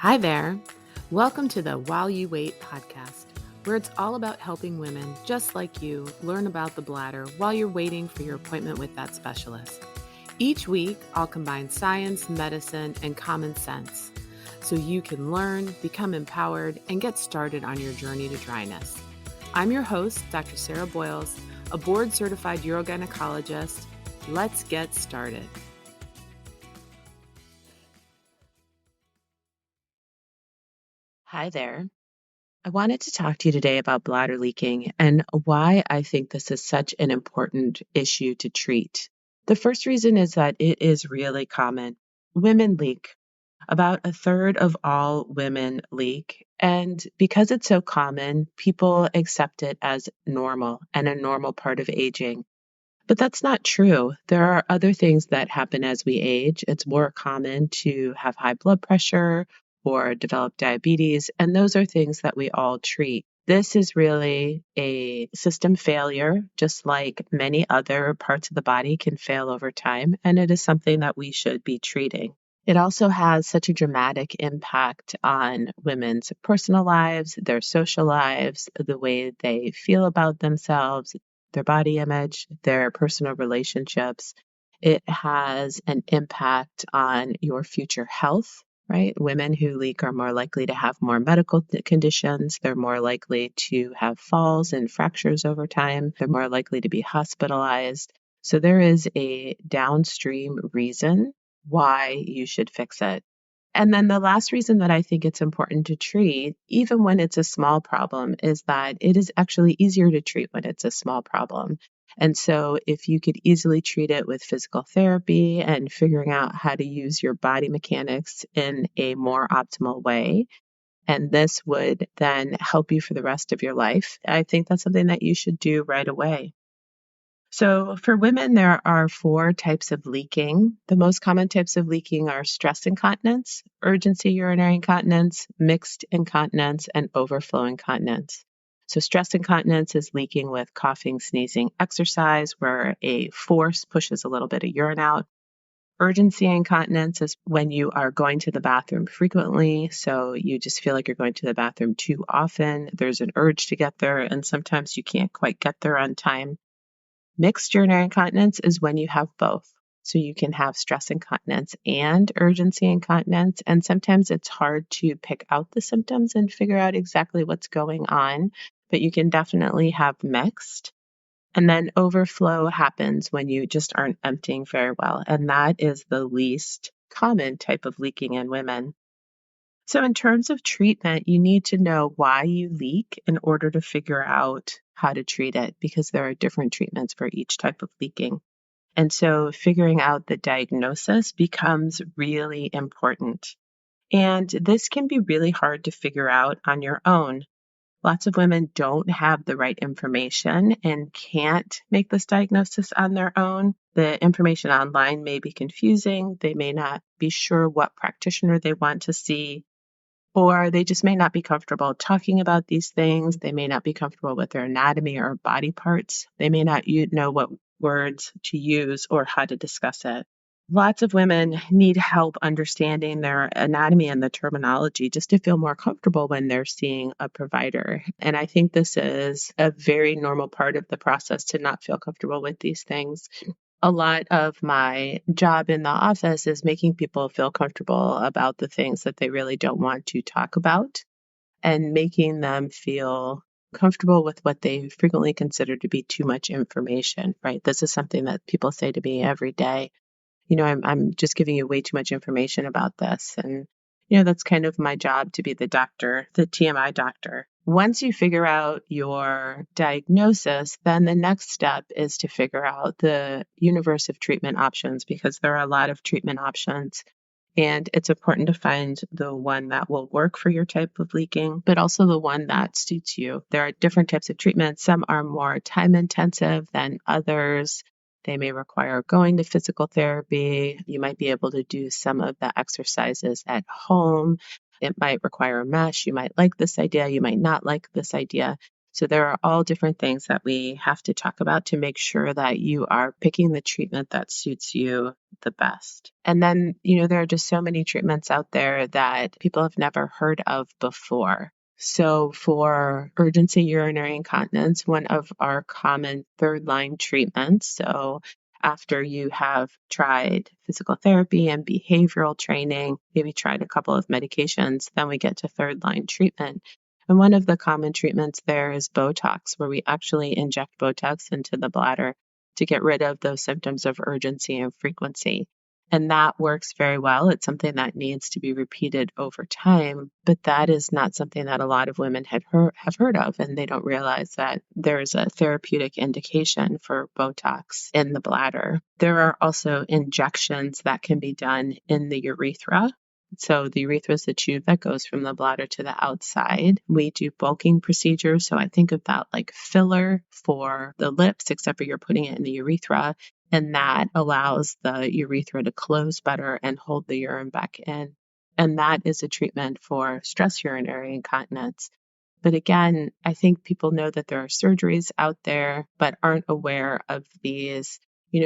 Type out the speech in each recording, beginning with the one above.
Hi there. Welcome to the While You Wait podcast, where it's all about helping women just like you learn about the bladder while you're waiting for your appointment with that specialist. Each week, I'll combine science, medicine, and common sense so you can learn, become empowered, and get started on your journey to dryness. I'm your host, Dr. Sarah Boyles, a board-certified urogynecologist. Let's get started. Hi there. I wanted to talk to you today about bladder leaking and why I think this is such an important issue to treat. The first reason is that it is really common. Women leak. About a third of all women leak. And because it's so common, people accept it as normal and a normal part of aging. But that's not true. There are other things that happen as we age. It's more common to have high blood pressure or develop diabetes, and those are things that we all treat. This is really a system failure, just like many other parts of the body can fail over time, and it is something that we should be treating. It also has such a dramatic impact on women's personal lives, their social lives, the way they feel about themselves, their body image, their personal relationships. It has an impact on your future health, right? Women who leak are more likely to have more medical conditions. They're more likely to have falls and fractures over time. They're more likely to be hospitalized. So there is a downstream reason why you should fix it. And then the last reason that I think it's important to treat, even when it's a small problem, is that it is actually easier to treat when it's a small problem. And so if you could easily treat it with physical therapy and figuring out how to use your body mechanics in a more optimal way, and this would then help you for the rest of your life, I think that's something that you should do right away. So for women, there are 4 types of leaking. The most common types of leaking are stress incontinence, urgency urinary incontinence, mixed incontinence, and overflow incontinence. So stress incontinence is leaking with coughing, sneezing, exercise, where a force pushes a little bit of urine out. Urgency incontinence is when you are going to the bathroom frequently, so you just feel like you're going to the bathroom too often. There's an urge to get there, and sometimes you can't quite get there on time. Mixed urinary incontinence is when you have both. So you can have stress incontinence and urgency incontinence. And sometimes it's hard to pick out the symptoms and figure out exactly what's going on, but you can definitely have mixed. And then overflow happens when you just aren't emptying very well. And that is the least common type of leaking in women. So in terms of treatment, you need to know why you leak in order to figure out how to treat it, because there are different treatments for each type of leaking. And so figuring out the diagnosis becomes really important. And this can be really hard to figure out on your own. Lots of women don't have the right information and can't make this diagnosis on their own. The information online may be confusing. They may not be sure what practitioner they want to see, or they just may not be comfortable talking about these things. They may not be comfortable with their anatomy or body parts. They may not know what words to use or how to discuss it. Lots of women need help understanding their anatomy and the terminology just to feel more comfortable when they're seeing a provider. And I think this is a very normal part of the process to not feel comfortable with these things. A lot of my job in the office is making people feel comfortable about the things that they really don't want to talk about and making them feel comfortable with what they frequently consider to be too much information, right? This is something that people say to me every day. I'm just giving you way too much information about this. And, that's kind of my job, to be the doctor, the TMI doctor. Once you figure out your diagnosis, then the next step is to figure out the universe of treatment options, because there are a lot of treatment options. And it's important to find the one that will work for your type of leaking, but also the one that suits you. There are different types of treatments. Some are more time intensive than others. They may require going to physical therapy. You might be able to do some of the exercises at home. It might require a mesh. You might like this idea. You might not like this idea. So there are all different things that we have to talk about to make sure that you are picking the treatment that suits you the best. And then, there are just so many treatments out there that people have never heard of before. So for urgency urinary incontinence, one of our common third line treatments, so after you have tried physical therapy and behavioral training, maybe tried a couple of medications, then we get to third line treatment. And one of the common treatments there is Botox, where we actually inject Botox into the bladder to get rid of those symptoms of urgency and frequency. And that works very well. It's something that needs to be repeated over time, but that is not something that a lot of women have heard of, and they don't realize that there's a therapeutic indication for Botox in the bladder. There are also injections that can be done in the urethra. So the urethra is the tube that goes from the bladder to the outside. We do bulking procedures. So I think of that like filler for the lips, except for you're putting it in the urethra. And that allows the urethra to close better and hold the urine back in. And that is a treatment for stress urinary incontinence. But again, I think people know that there are surgeries out there, but aren't aware of these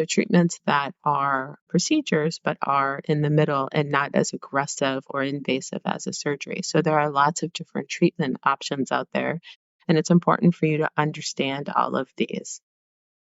treatments that are procedures, but are in the middle and not as aggressive or invasive as a surgery. So there are lots of different treatment options out there, and it's important for you to understand all of these.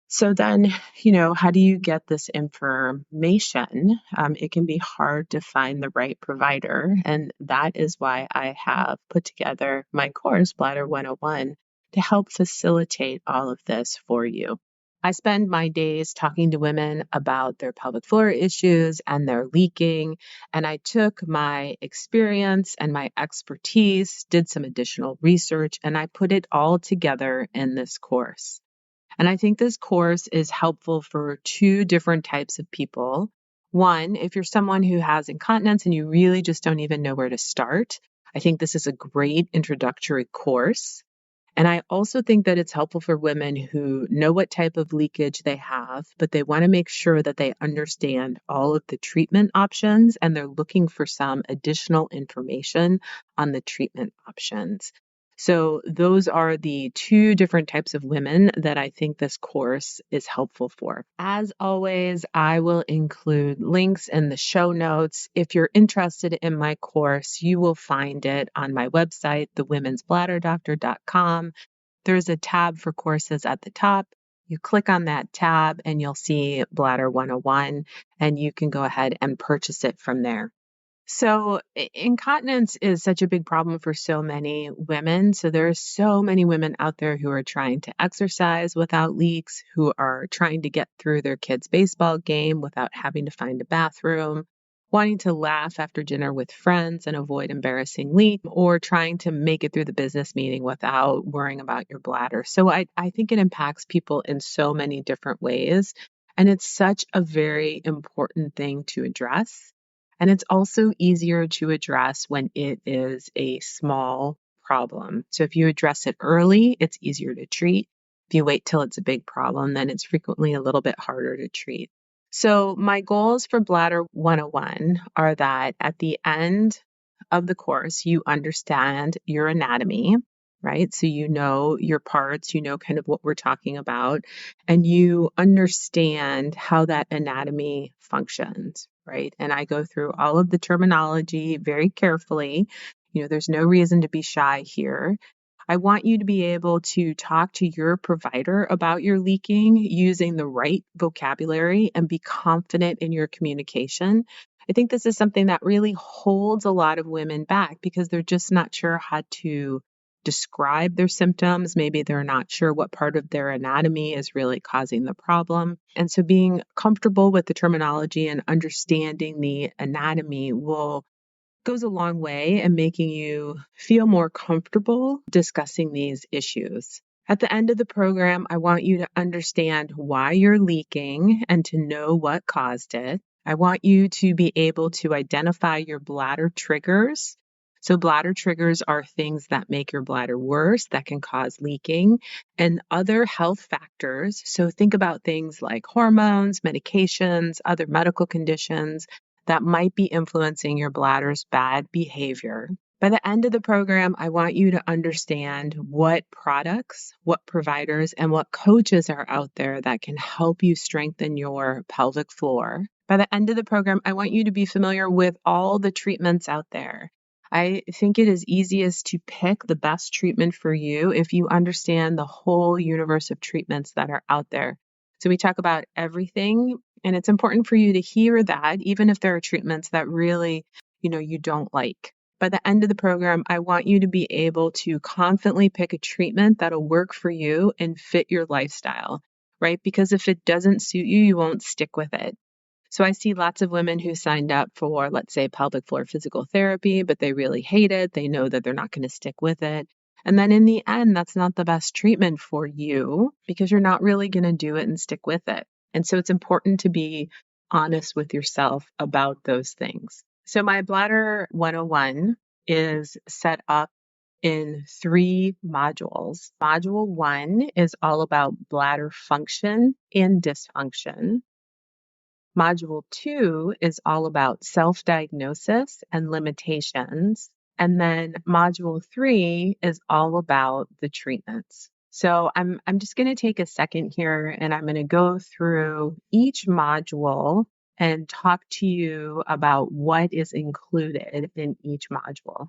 So then, how do you get this information? It can be hard to find the right provider, and that is why I have put together my course, Bladder 101, to help facilitate all of this for you. I spend my days talking to women about their pelvic floor issues and their leaking, and I took my experience and my expertise, did some additional research, and I put it all together in this course. And I think this course is helpful for two different types of people. One, if you're someone who has incontinence and you really just don't even know where to start, I think this is a great introductory course. And I also think that it's helpful for women who know what type of leakage they have, but they want to make sure that they understand all of the treatment options and they're looking for some additional information on the treatment options. So those are the two different types of women that I think this course is helpful for. As always, I will include links in the show notes. If you're interested in my course, you will find it on my website, thewomensbladderdoctor.com. There's a tab for courses at the top. You click on that tab and you'll see Bladder 101, and you can go ahead and purchase it from there. So incontinence is such a big problem for so many women. So there are so many women out there who are trying to exercise without leaks, who are trying to get through their kids' baseball game without having to find a bathroom, wanting to laugh after dinner with friends and avoid embarrassing leak, or trying to make it through the business meeting without worrying about your bladder. So I think it impacts people in so many different ways. And it's such a very important thing to address. And it's also easier to address when it is a small problem. So if you address it early, it's easier to treat. If you wait till it's a big problem, then it's frequently a little bit harder to treat. So my goals for Bladder 101 are that at the end of the course, you understand your anatomy, right? So you know your parts, you know kind of what we're talking about, and you understand how that anatomy functions, right? And I go through all of the terminology very carefully. There's no reason to be shy here. I want you to be able to talk to your provider about your leaking using the right vocabulary and be confident in your communication. I think this is something that really holds a lot of women back because they're just not sure how to describe their symptoms. Maybe they're not sure what part of their anatomy is really causing the problem. And so being comfortable with the terminology and understanding the anatomy goes a long way in making you feel more comfortable discussing these issues. At the end of the program, I want you to understand why you're leaking and to know what caused it. I want you to be able to identify your bladder triggers. So bladder triggers are things that make your bladder worse, that can cause leaking, and other health factors. So think about things like hormones, medications, other medical conditions that might be influencing your bladder's bad behavior. By the end of the program, I want you to understand what products, what providers, and what coaches are out there that can help you strengthen your pelvic floor. By the end of the program, I want you to be familiar with all the treatments out there. I think it is easiest to pick the best treatment for you if you understand the whole universe of treatments that are out there. So we talk about everything, and it's important for you to hear that, even if there are treatments that really, you don't like. By the end of the program, I want you to be able to confidently pick a treatment that'll work for you and fit your lifestyle, right? Because if it doesn't suit you, you won't stick with it. So I see lots of women who signed up for, let's say, pelvic floor physical therapy, but they really hate it. They know that they're not going to stick with it. And then in the end, that's not the best treatment for you because you're not really going to do it and stick with it. And so it's important to be honest with yourself about those things. So my Bladder 101 is set up in 3 modules. Module 1 is all about bladder function and dysfunction. Module 2 is all about self-diagnosis and limitations. And then module 3 is all about the treatments. So I'm just going to take a second here and I'm going to go through each module and talk to you about what is included in each module.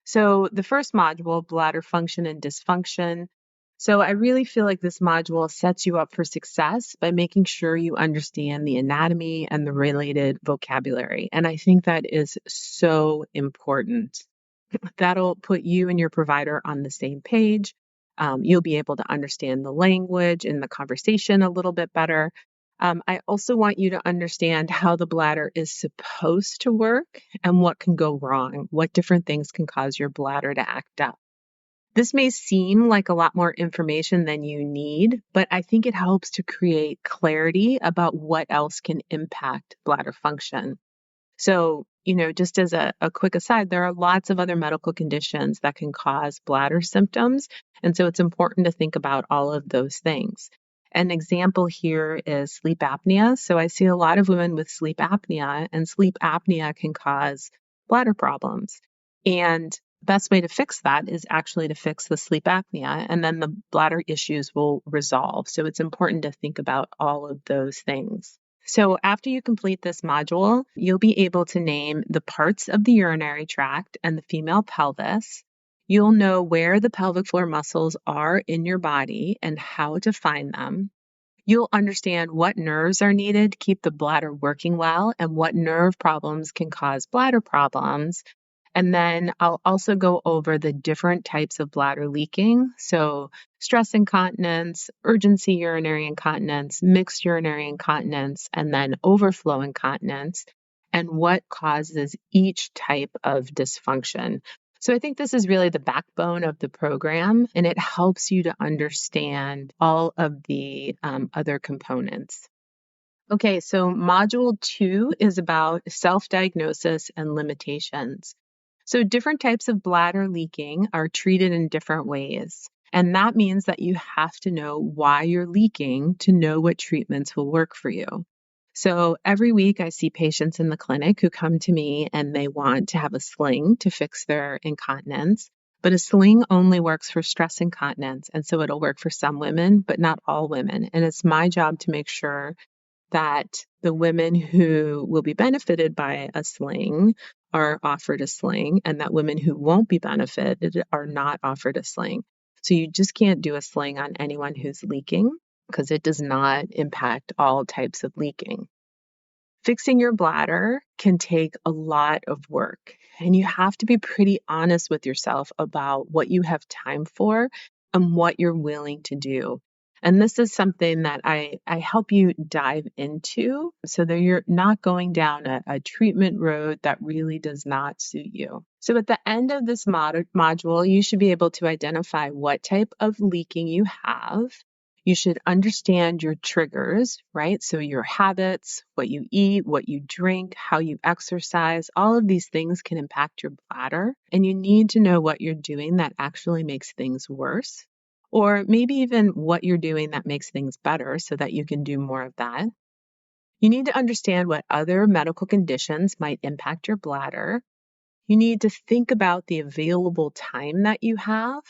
So the first module, bladder function and dysfunction. So I really feel like this module sets you up for success by making sure you understand the anatomy and the related vocabulary. And I think that is so important. That'll put you and your provider on the same page. You'll be able to understand the language and the conversation a little bit better. I also want you to understand how the bladder is supposed to work and what can go wrong, what different things can cause your bladder to act up. This may seem like a lot more information than you need, but I think it helps to create clarity about what else can impact bladder function. So, just as a quick aside, there are lots of other medical conditions that can cause bladder symptoms. And so it's important to think about all of those things. An example here is sleep apnea. So I see a lot of women with sleep apnea, and sleep apnea can cause bladder problems. And the best way to fix that is actually to fix the sleep apnea, and then the bladder issues will resolve. So it's important to think about all of those things. So after you complete this module, you'll be able to name the parts of the urinary tract and the female pelvis. You'll know where the pelvic floor muscles are in your body and how to find them. You'll understand what nerves are needed to keep the bladder working well and what nerve problems can cause bladder problems. And then I'll also go over the different types of bladder leaking. So stress incontinence, urgency urinary incontinence, mixed urinary incontinence, and then overflow incontinence, and what causes each type of dysfunction. So I think this is really the backbone of the program, and it helps you to understand all of the other components. Okay, so module 2 is about self-diagnosis and limitations. So different types of bladder leaking are treated in different ways. And that means that you have to know why you're leaking to know what treatments will work for you. So every week I see patients in the clinic who come to me and they want to have a sling to fix their incontinence. But a sling only works for stress incontinence. And so it'll work for some women, but not all women. And it's my job to make sure that the women who will be benefited by a sling are offered a sling, and that women who won't be benefited are not offered a sling. So you just can't do a sling on anyone who's leaking because it does not impact all types of leaking. Fixing your bladder can take a lot of work, and you have to be pretty honest with yourself about what you have time for and what you're willing to do. And this is something that I help you dive into so that you're not going down a treatment road that really does not suit you. So at the end of this module, you should be able to identify what type of leaking you have. You should understand your triggers, right? So your habits, what you eat, what you drink, how you exercise, all of these things can impact your bladder. And you need to know what you're doing that actually makes things worse, or maybe even what you're doing that makes things better so that you can do more of that. You need to understand what other medical conditions might impact your bladder. You need to think about the available time that you have.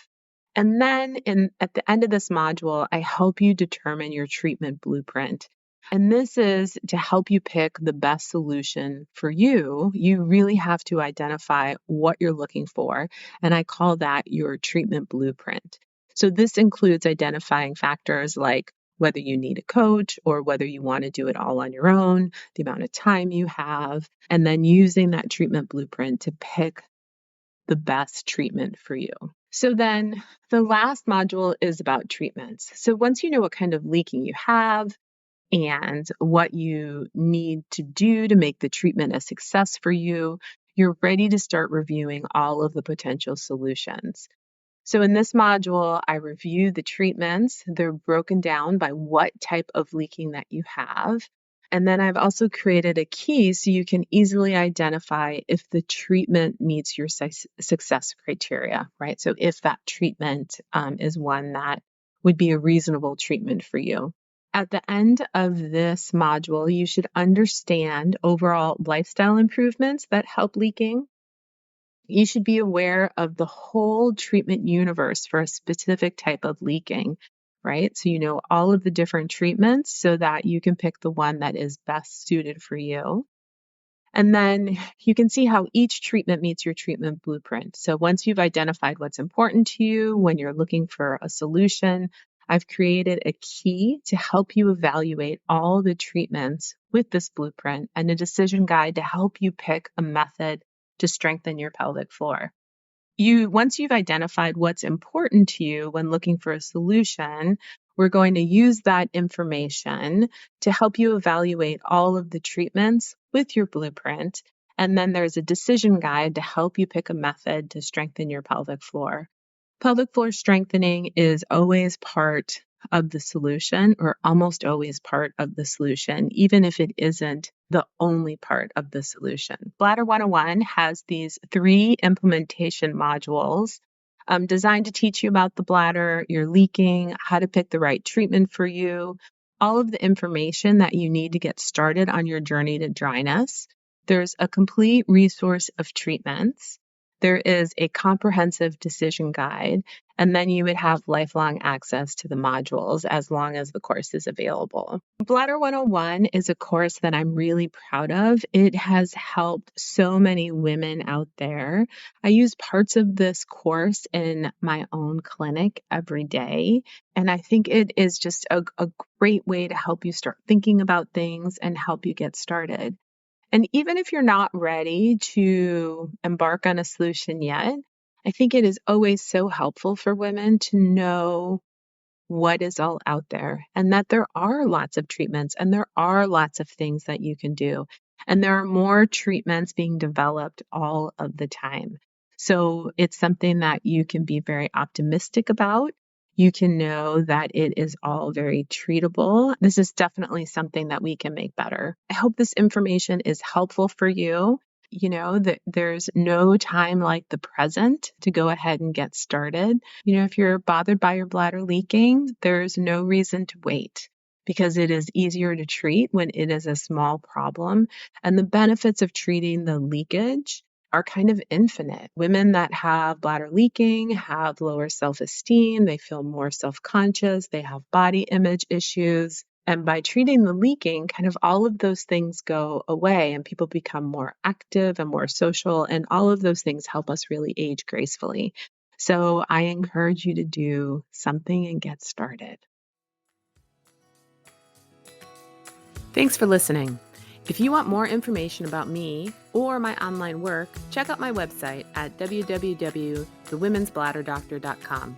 And then at the end of this module, I help you determine your treatment blueprint. And this is to help you pick the best solution for you. You really have to identify what you're looking for. And I call that your treatment blueprint. So this includes identifying factors like whether you need a coach or whether you want to do it all on your own, the amount of time you have, and then using that treatment blueprint to pick the best treatment for you. So then the last module is about treatments. So once you know what kind of leaking you have and what you need to do to make the treatment a success for you, you're ready to start reviewing all of the potential solutions. So in this module, I review the treatments. They're broken down by what type of leaking that you have. And then I've also created a key so you can easily identify if the treatment meets your success criteria, right? So if that treatment is one that would be a reasonable treatment for you. At the end of this module, you should understand overall lifestyle improvements that help leaking. You should be aware of the whole treatment universe for a specific type of leaking, right? So you know all of the different treatments so that you can pick the one that is best suited for you. And then you can see how each treatment meets your treatment blueprint. So once you've identified what's important to you when you're looking for a solution, I've created a key to help you evaluate all the treatments with this blueprint and a decision guide to help you pick a method to strengthen your pelvic floor. Once you've identified what's important to you when looking for a solution, we're going to use that information to help you evaluate all of the treatments with your blueprint. And then there's a decision guide to help you pick a method to strengthen your pelvic floor. Pelvic floor strengthening is always part of the solution, or almost always part of the solution, even if it isn't the only part of the solution. Bladder 101 has these 3 implementation modules designed to teach you about the bladder, your leaking, how to pick the right treatment for you, all of the information that you need to get started on your journey to dryness. There's a complete resource of treatments. There is a comprehensive decision guide, and then you would have lifelong access to the modules as long as the course is available. Bladder 101 is a course that I'm really proud of. It has helped so many women out there. I use parts of this course in my own clinic every day, and I think it is just a great way to help you start thinking about things and help you get started. And even if you're not ready to embark on a solution yet, I think it is always so helpful for women to know what is all out there and that there are lots of treatments and there are lots of things that you can do. And there are more treatments being developed all of the time. So it's something that you can be very optimistic about. You can know that it is all very treatable. This is definitely something that we can make better. I hope this information is helpful for you. You know, that there's no time like the present to go ahead and get started. You know, if you're bothered by your bladder leaking, there's no reason to wait because it is easier to treat when it is a small problem. And the benefits of treating the leakage are kind of infinite. Women that have bladder leaking have lower self-esteem, they feel more self-conscious, they have body image issues. And by treating the leaking, kind of all of those things go away and people become more active and more social. And all of those things help us really age gracefully. So I encourage you to do something and get started. Thanks for listening. If you want more information about me or my online work, check out my website at www.thewomensbladderdoctor.com.